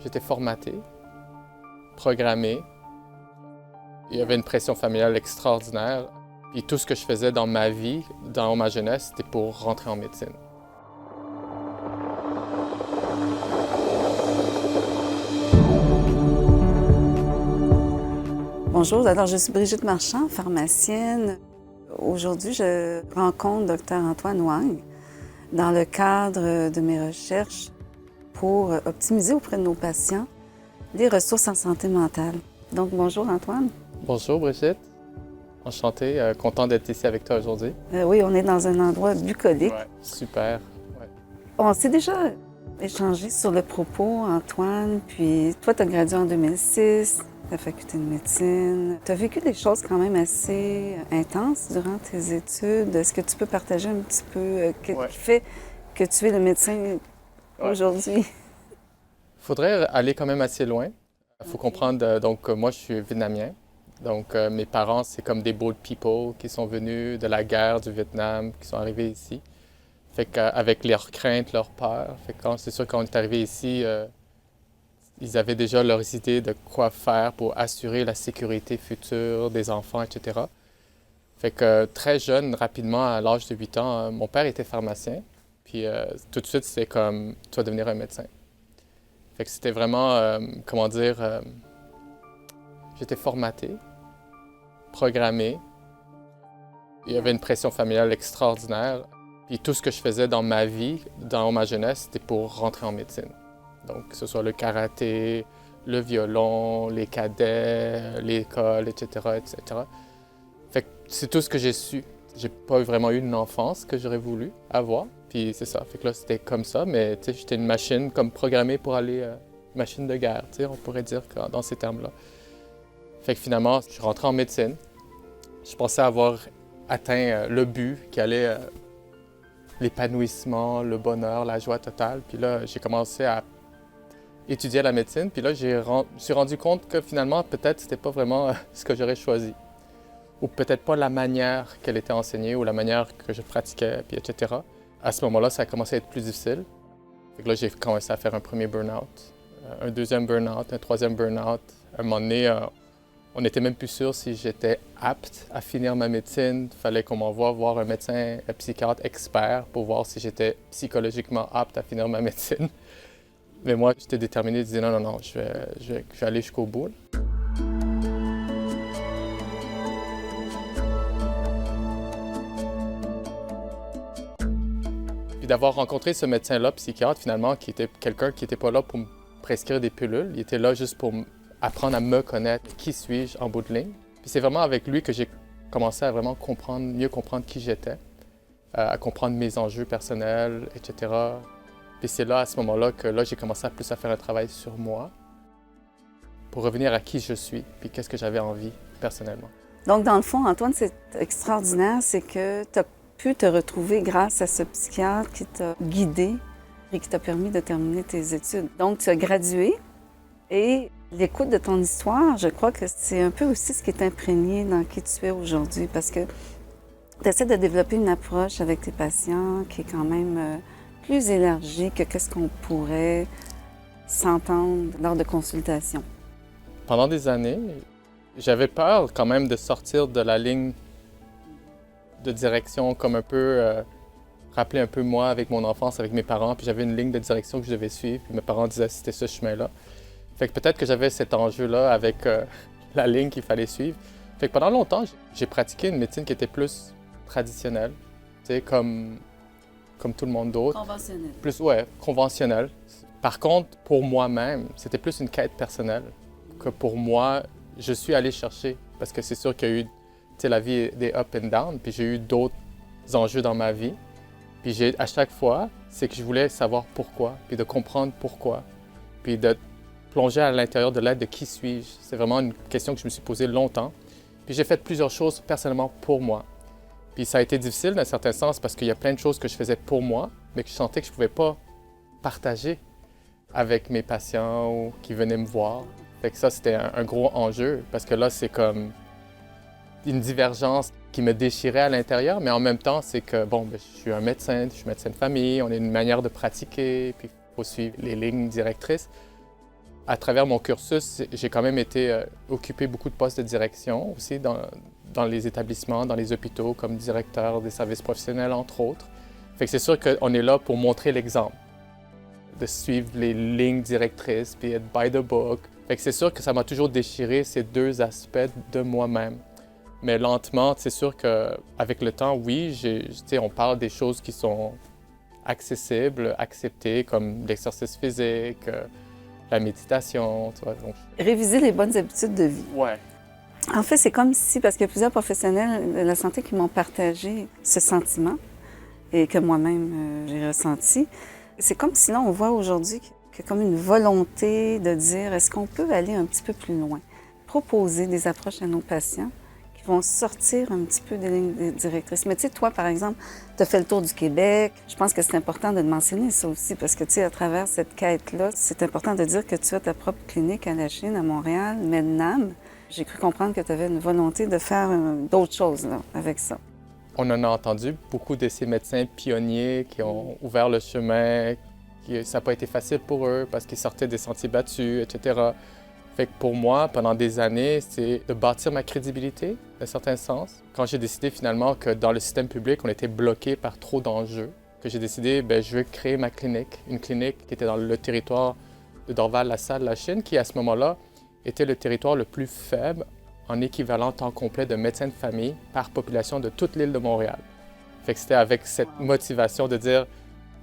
J'étais formaté, programmé. Il y avait une pression familiale extraordinaire. Puis tout ce que je faisais dans ma vie, dans ma jeunesse, c'était pour rentrer en médecine. Bonjour, alors je suis Brigitte Marchand, pharmacienne. Aujourd'hui, je rencontre Dr Antoine Wang dans le cadre de mes recherches pour optimiser auprès de nos patients les ressources en santé mentale. Donc, bonjour Antoine. Bonjour Brigitte, enchanté, content d'être ici avec toi aujourd'hui. Oui, on est dans un endroit bucolique. Ouais, super. Ouais. On s'est déjà échangé sur le propos, Antoine, puis toi, tu as gradué en 2006. La faculté de médecine. Tu as vécu des choses quand même assez intenses durant tes études. Est-ce que tu peux partager un petit peu qui fait que tu es le médecin aujourd'hui? Il faudrait aller quand même assez loin. Il faut comprendre, donc moi je suis vietnamien. Donc mes parents, c'est comme des bold people qui sont venus de la guerre du Vietnam, qui sont arrivés ici. Fait qu'avec leurs craintes, leurs peurs. Fait que c'est sûr quand on est arrivé ici, ils avaient déjà leurs idées de quoi faire pour assurer la sécurité future des enfants, etc. Fait que très jeune, rapidement, à l'âge de 8 ans, mon père était pharmacien. Puis tout de suite, c'était comme, tu vas devenir un médecin. Fait que c'était vraiment, j'étais formaté, programmé. Il y avait une pression familiale extraordinaire. Puis tout ce que je faisais dans ma vie, dans ma jeunesse, c'était pour rentrer en médecine. Donc, que ce soit le karaté, le violon, les cadets, l'école, etc., etc. Fait que c'est tout ce que j'ai su. J'ai pas vraiment eu une enfance que j'aurais voulu avoir. Puis c'est ça. Fait que là, c'était comme ça. Mais tu sais, j'étais une machine comme programmée pour aller... machine de guerre, tu sais, on pourrait dire dans ces termes-là. Fait que finalement, je suis rentré en médecine. Je pensais avoir atteint le but qui allait... l'épanouissement, le bonheur, la joie totale. Puis là, j'ai commencé à étudier la médecine. Puis là, je me suis rendu compte que finalement, peut-être, c'était pas vraiment ce que j'aurais choisi. Ou peut-être pas la manière qu'elle était enseignée ou la manière que je pratiquais, puis etc. À ce moment-là, ça a commencé à être plus difficile. Fait que là, j'ai commencé à faire un premier burn-out, un deuxième burn-out, un troisième burn-out. À un moment donné, on n'était même plus sûr si j'étais apte à finir ma médecine. Il fallait qu'on m'envoie voir un médecin, un psychiatre expert pour voir si j'étais psychologiquement apte à finir ma médecine. Mais moi, j'étais déterminé, je disais non, je vais aller jusqu'au bout. Puis d'avoir rencontré ce médecin-là, psychiatre, finalement, qui était quelqu'un qui n'était pas là pour me prescrire des pilules. Il était là juste pour apprendre à me connaître, qui suis-je en bout de ligne. Puis c'est vraiment avec lui que j'ai commencé à vraiment mieux comprendre qui j'étais, à comprendre mes enjeux personnels, etc. Puis c'est là, à ce moment-là, que là, j'ai commencé plus à faire un travail sur moi pour revenir à qui je suis, puis qu'est-ce que j'avais envie personnellement. Donc, dans le fond, Antoine, c'est extraordinaire, c'est que tu as pu te retrouver grâce à ce psychiatre qui t'a guidé et qui t'a permis de terminer tes études. Donc, tu as gradué et l'écoute de ton histoire, je crois que c'est un peu aussi ce qui est imprégné dans qui tu es aujourd'hui parce que tu essaies de développer une approche avec tes patients qui est quand même plus élargie que qu'est-ce qu'on pourrait s'entendre lors de consultations. Pendant des années, j'avais peur quand même de sortir de la ligne de direction comme un peu, rappeler un peu moi avec mon enfance, avec mes parents, puis j'avais une ligne de direction que je devais suivre, puis mes parents disaient que c'était ce chemin-là. Fait que peut-être que j'avais cet enjeu-là avec la ligne qu'il fallait suivre. Fait que pendant longtemps, j'ai pratiqué une médecine qui était plus traditionnelle, tu sais, comme tout le monde d'autre. Conventionnelle. Plus, conventionnelle. Par contre, pour moi-même, c'était plus une quête personnelle que pour moi, je suis allé chercher. Parce que c'est sûr qu'il y a eu, tu sais, la vie des up and down, puis j'ai eu d'autres enjeux dans ma vie. Puis à chaque fois, c'est que je voulais savoir pourquoi, puis de comprendre pourquoi, puis de plonger à l'intérieur de l'aide de qui suis-je. C'est vraiment une question que je me suis posée longtemps. Puis j'ai fait plusieurs choses personnellement pour moi. Puis ça a été difficile d'un certain sens parce qu'il y a plein de choses que je faisais pour moi, mais que je sentais que je ne pouvais pas partager avec mes patients ou qui venaient me voir. Fait que ça, c'était un gros enjeu parce que là, c'est comme une divergence qui me déchirait à l'intérieur, mais en même temps, c'est que, je suis un médecin, je suis médecin de famille, on a une manière de pratiquer, puis il faut suivre les lignes directrices. À travers mon cursus, j'ai quand même été occupé beaucoup de postes de direction aussi dans les établissements, dans les hôpitaux, comme directeur des services professionnels, entre autres. Fait que c'est sûr qu'on est là pour montrer l'exemple, de suivre les lignes directrices, puis être by the book. Fait que c'est sûr que ça m'a toujours déchiré ces deux aspects de moi-même. Mais lentement, c'est sûr qu'avec le temps, oui, on parle des choses qui sont accessibles, acceptées, comme l'exercice physique, la méditation, tu vois. Donc... Réviser les bonnes habitudes de vie. Ouais. En fait, c'est comme si, parce qu'il y a plusieurs professionnels de la santé qui m'ont partagé ce sentiment et que moi-même j'ai ressenti. C'est comme si là, on voit aujourd'hui qu'il y a comme une volonté de dire est-ce qu'on peut aller un petit peu plus loin, proposer des approches à nos patients qui vont sortir un petit peu des lignes directrices. Mais tu sais, toi, par exemple, tu as fait le tour du Québec. Je pense que c'est important de le mentionner, ça aussi, parce que tu sais, à travers cette quête-là, c'est important de dire que tu as ta propre clinique à la Chine, à Montréal, Med-Nam. J'ai cru comprendre que tu avais une volonté de faire d'autres choses là, avec ça. On en a entendu beaucoup de ces médecins pionniers qui ont ouvert le chemin, ça n'a pas été facile pour eux parce qu'ils sortaient des sentiers battus, etc. Fait que pour moi, pendant des années, c'est de bâtir ma crédibilité, d'un certain sens. Quand j'ai décidé finalement que dans le système public, on était bloqué par trop d'enjeux, que j'ai décidé, je vais créer ma clinique, une clinique qui était dans le territoire de Dorval-la-Salle, la Chine, qui à ce moment-là était le territoire le plus faible en équivalent temps complet de médecins de famille par population de toute l'île de Montréal. Fait que c'était avec cette motivation de dire,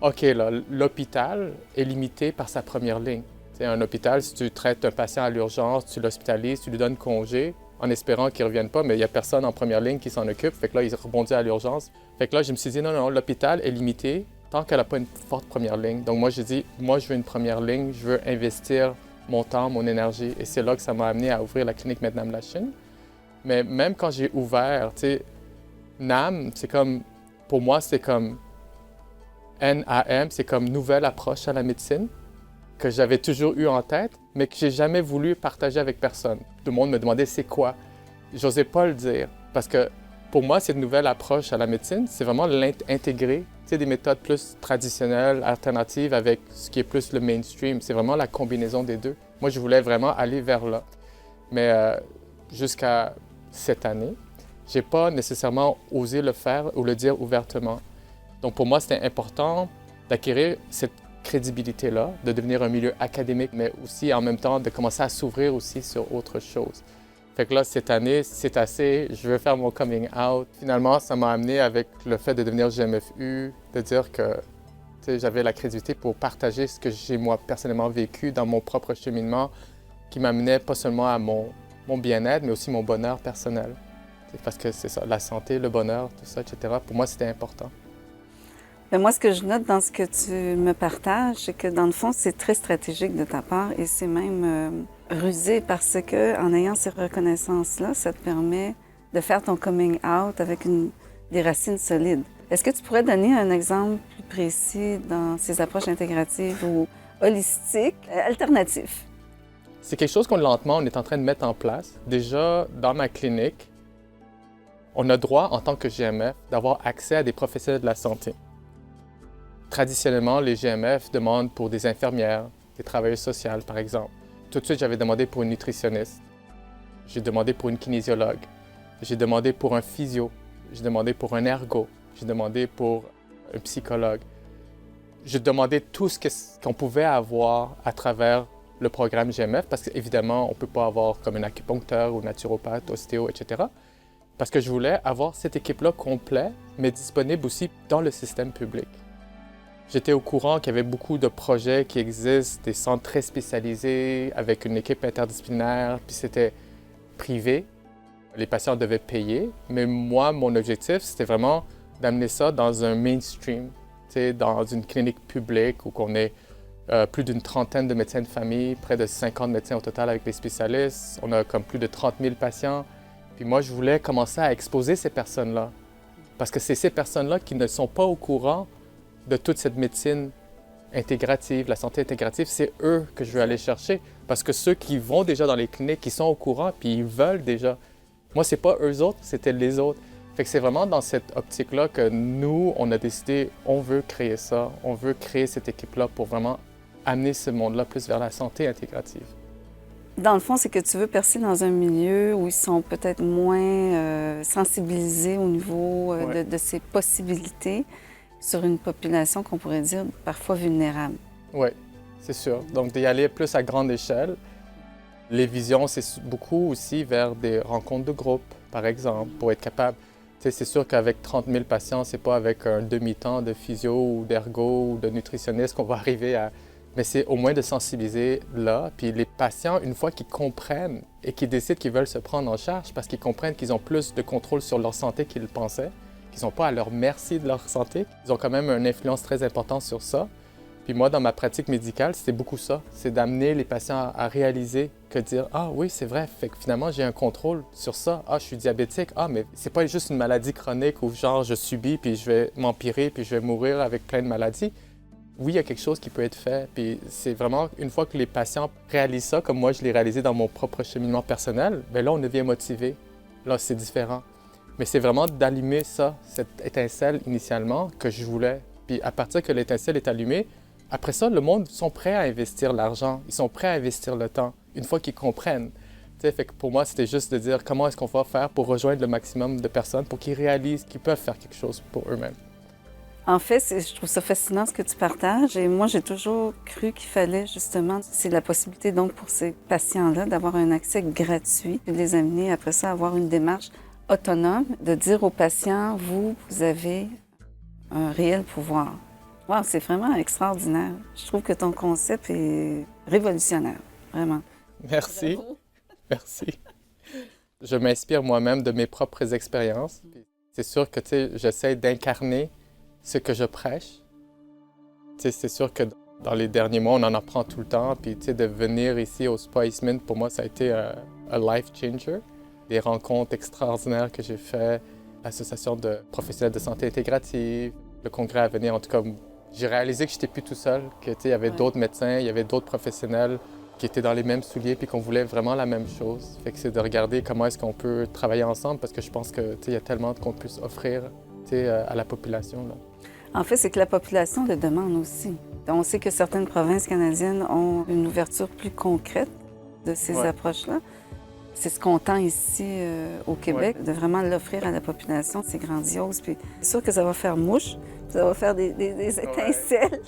OK, là, l'hôpital est limité par sa première ligne. T'sais, un hôpital, si tu traites un patient à l'urgence, tu l'hospitalises, tu lui donnes congé, en espérant qu'il ne revienne pas, mais il n'y a personne en première ligne qui s'en occupe. Fait que là, il rebondit à l'urgence. Fait que là, je me suis dit, non, l'hôpital est limité tant qu'elle n'a pas une forte première ligne. Donc moi, j'ai dit, moi, je veux une première ligne, je veux investir mon temps, mon énergie. Et c'est là que ça m'a amené à ouvrir la clinique Med-Nam la Chine. Mais même quand j'ai ouvert, tu sais, NAM, c'est comme, pour moi, c'est comme NAM, c'est comme nouvelle approche à la médecine que j'avais toujours eu en tête, mais que j'ai jamais voulu partager avec personne. Tout le monde me demandait c'est quoi. J'osais pas le dire parce que pour moi, cette nouvelle approche à la médecine, c'est vraiment l'intégrer, tu sais, des méthodes plus traditionnelles, alternatives avec ce qui est plus le mainstream. C'est vraiment la combinaison des deux. Moi, je voulais vraiment aller vers là. Mais jusqu'à cette année, j'ai pas nécessairement osé le faire ou le dire ouvertement. Donc pour moi, c'était important d'acquérir cette crédibilité-là, de devenir un milieu académique, mais aussi en même temps de commencer à s'ouvrir aussi sur autre chose. Fait que là, cette année, c'est assez, je veux faire mon coming out. Finalement, ça m'a amené avec le fait de devenir GMFU, de dire que j'avais la crédibilité pour partager ce que j'ai moi personnellement vécu dans mon propre cheminement qui m'amenait pas seulement à mon bien-être, mais aussi mon bonheur personnel. Parce que c'est ça, la santé, le bonheur, tout ça, etc. Pour moi, c'était important. Mais moi, ce que je note dans ce que tu me partages, c'est que dans le fond, c'est très stratégique de ta part et c'est même rusé parce que en ayant ces reconnaissances-là, ça te permet de faire ton coming out avec des racines solides. Est-ce que tu pourrais donner un exemple plus précis dans ces approches intégratives ou holistiques, alternatives? C'est quelque chose qu'on lentement, on est en train de mettre en place. Déjà, dans ma clinique, on a droit, en tant que GMF, d'avoir accès à des professionnels de la santé. Traditionnellement, les GMF demandent pour des infirmières, des travailleuses sociales, par exemple. Tout de suite, j'avais demandé pour une nutritionniste. J'ai demandé pour une kinésiologue. J'ai demandé pour un physio. J'ai demandé pour un ergo. J'ai demandé pour un psychologue. J'ai demandé tout ce qu'on pouvait avoir à travers le programme GMF, parce qu'évidemment, on ne peut pas avoir comme un acupuncteur ou naturopathe, ostéo, etc. Parce que je voulais avoir cette équipe-là complète, mais disponible aussi dans le système public. J'étais au courant qu'il y avait beaucoup de projets qui existent, des centres très spécialisés, avec une équipe interdisciplinaire, puis c'était privé. Les patients devaient payer, mais moi, mon objectif, c'était vraiment d'amener ça dans un mainstream, dans une clinique publique où on ait plus d'une trentaine de médecins de famille, près de 50 médecins au total avec les spécialistes. On a comme plus de 30 000 patients. Puis moi, je voulais commencer à exposer ces personnes-là, parce que c'est ces personnes-là qui ne sont pas au courant de toute cette médecine intégrative, la santé intégrative, c'est eux que je veux aller chercher. Parce que ceux qui vont déjà dans les cliniques, ils sont au courant, puis ils veulent déjà. Moi, c'est pas eux autres, c'était les autres. Fait que c'est vraiment dans cette optique-là que nous, on a décidé, on veut créer ça, on veut créer cette équipe-là pour vraiment amener ce monde-là plus vers la santé intégrative. Dans le fond, c'est que tu veux percer dans un milieu où ils sont peut-être moins sensibilisés au niveau de ces possibilités sur une population qu'on pourrait dire parfois vulnérable. Oui, c'est sûr. Donc, d'y aller plus à grande échelle. Les visions, c'est beaucoup aussi vers des rencontres de groupe, par exemple, pour être capable. Tu sais, c'est sûr qu'avec 30 000 patients, c'est pas avec un demi-temps de physio ou d'ergo ou de nutritionniste qu'on va arriver à... Mais c'est au moins de sensibiliser là. Puis les patients, une fois qu'ils comprennent et qu'ils décident qu'ils veulent se prendre en charge parce qu'ils comprennent qu'ils ont plus de contrôle sur leur santé qu'ils le pensaient, qu'ils ne sont pas à leur merci de leur santé, ils ont quand même une influence très importante sur ça. Puis moi, dans ma pratique médicale, c'est beaucoup ça. C'est d'amener les patients à réaliser que dire « Ah oui, c'est vrai, fait que finalement, j'ai un contrôle sur ça. Ah, je suis diabétique. Ah, mais c'est pas juste une maladie chronique où genre je subis puis je vais m'empirer puis je vais mourir avec plein de maladies. » Oui, il y a quelque chose qui peut être fait. Puis c'est vraiment, une fois que les patients réalisent ça, comme moi, je l'ai réalisé dans mon propre cheminement personnel, bien là, on devient motivé. Là, c'est différent. Mais c'est vraiment d'allumer ça, cette étincelle initialement que je voulais. Puis à partir que l'étincelle est allumée, après ça, le monde sont prêts à investir l'argent, ils sont prêts à investir le temps, une fois qu'ils comprennent. Fait que pour moi, c'était juste de dire comment est-ce qu'on va faire pour rejoindre le maximum de personnes pour qu'ils réalisent qu'ils peuvent faire quelque chose pour eux-mêmes. En fait, je trouve ça fascinant ce que tu partages et moi, j'ai toujours cru qu'il fallait justement, c'est la possibilité donc pour ces patients-là d'avoir un accès gratuit et de les amener après ça à avoir une démarche autonome, de dire aux patients, vous avez un réel pouvoir. Wow, c'est vraiment extraordinaire. Je trouve que ton concept est révolutionnaire, vraiment. Merci. Merci. Je m'inspire moi-même de mes propres expériences. C'est sûr que j'essaie d'incarner ce que je prêche. C'est sûr que dans les derniers mois, on en apprend tout le temps. Puis de venir ici au Spiceman, pour moi, ça a été un life changer. Des rencontres extraordinaires que j'ai faites, l'association de professionnels de santé intégrative, le congrès à venir, en tout cas. J'ai réalisé que je n'étais plus tout seul, qu'il y avait d'autres médecins, il y avait d'autres professionnels qui étaient dans les mêmes souliers puis qu'on voulait vraiment la même chose. Fait que c'est de regarder comment est-ce qu'on peut travailler ensemble parce que je pense que il y a tellement qu'on puisse offrir à la population. Là. En fait, c'est que la population le demande aussi. On sait que certaines provinces canadiennes ont une ouverture plus concrète de ces approches-là. C'est ce qu'on tend ici au Québec, de vraiment l'offrir à la population. C'est grandiose. Puis c'est sûr que ça va faire mouche, ça va faire des étincelles.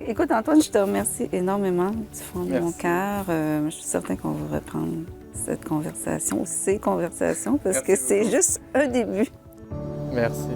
Écoute, Antoine, je te remercie énormément du fond de mon cœur. Je suis certaine qu'on va reprendre cette conversation, ces conversations, parce que c'est juste un début. Merci.